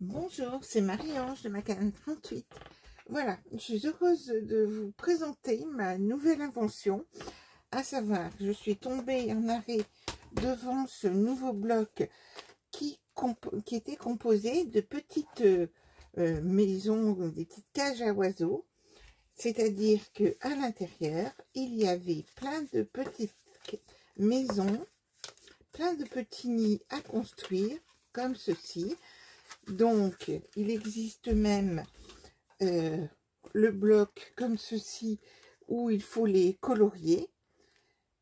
Bonjour, c'est Marie-Ange de Macadam 38. Voilà, je suis heureuse de vous présenter ma nouvelle invention, à savoir, je suis tombée en arrêt devant ce nouveau bloc qui était composé de petites maisons, des petites cages à oiseaux, c'est-à-dire que à l'intérieur, il y avait plein de petites maisons, plein de petits nids à construire, comme ceci. Donc, il existe même le bloc comme ceci où il faut les colorier.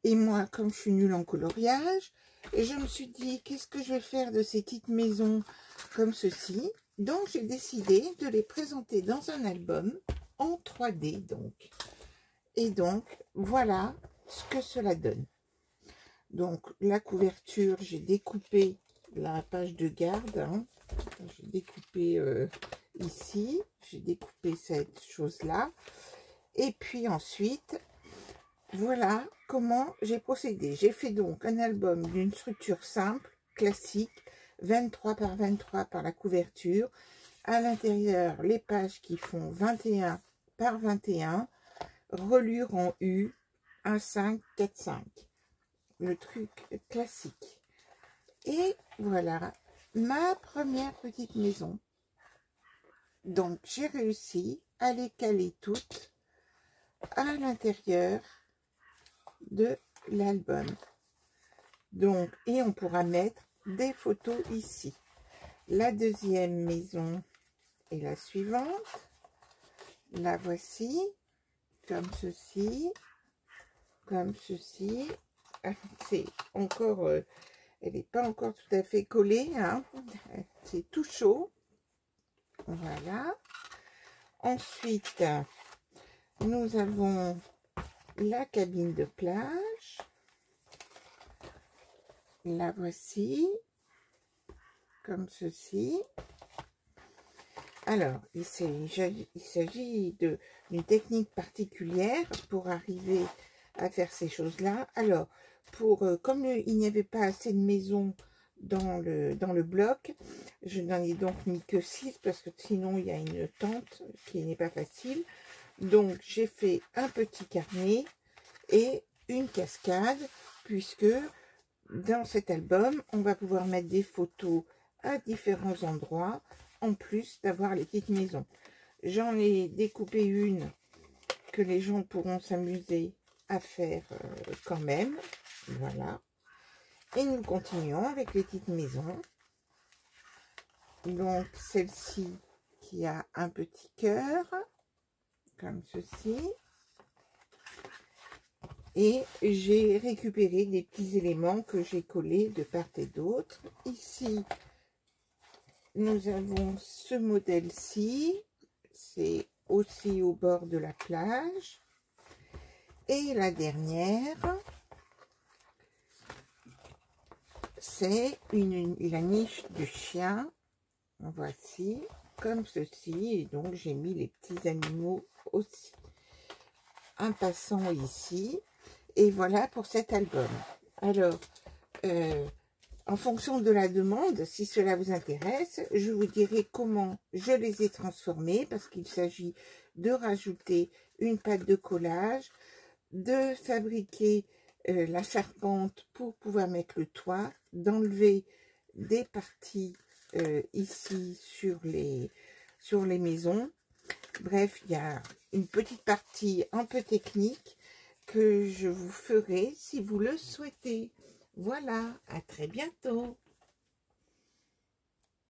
Et moi, comme je suis nulle en coloriage, et je me suis dit, qu'est-ce que je vais faire de ces petites maisons comme ceci? Donc, j'ai décidé de les présenter dans un album en 3D. Et donc, voilà ce que cela donne. Donc, la couverture, j'ai découpé la page de garde, hein. J'ai découpé ici, j'ai découpé cette chose-là. Et puis ensuite, voilà comment j'ai procédé. J'ai fait donc un album d'une structure simple, classique, 23 par 23 par la couverture. À l'intérieur, les pages qui font 21 par 21, reliure en U, 1, 5, 4, 5. Le truc classique. Et voilà ma première petite maison. Donc j'ai réussi à les caler toutes à l'intérieur de l'album. Donc, et on pourra mettre des photos ici. La deuxième maison est la suivante. La voici, comme ceci, comme ceci. C'est encore, elle n'est pas encore tout à fait collée, hein. C'est tout chaud. Voilà. Ensuite, nous avons la cabine de plage. La voici, comme ceci. Alors, il s'agit d'une technique particulière pour arriver à faire ces choses-là. Alors, comme il n'y avait pas assez de maisons dans le bloc, je n'en ai donc mis que 6 parce que sinon il y a une tente qui n'est pas facile. Donc j'ai fait un petit carnet et une cascade, puisque dans cet album on va pouvoir mettre des photos à différents endroits en plus d'avoir les petites maisons. J'en ai découpé une que les gens pourront s'amuser à faire quand même. Voilà. Et nous continuons avec les petites maisons. Donc, celle-ci qui a un petit cœur, comme ceci. Et j'ai récupéré des petits éléments que j'ai collés de part et d'autre. Ici, nous avons ce modèle-ci. C'est aussi au bord de la plage. Et la dernière, c'est la niche du chien. Voici, comme ceci. Et donc, j'ai mis les petits animaux aussi. Un passant ici. Et voilà pour cet album. Alors, en fonction de la demande, si cela vous intéresse, je vous dirai comment je les ai transformés, parce qu'il s'agit de rajouter une pâte de collage, de fabriquer la charpente pour pouvoir mettre le toit, d'enlever des parties ici sur les maisons. Bref, il y a une petite partie un peu technique que je vous ferai si vous le souhaitez. Voilà, à très bientôt.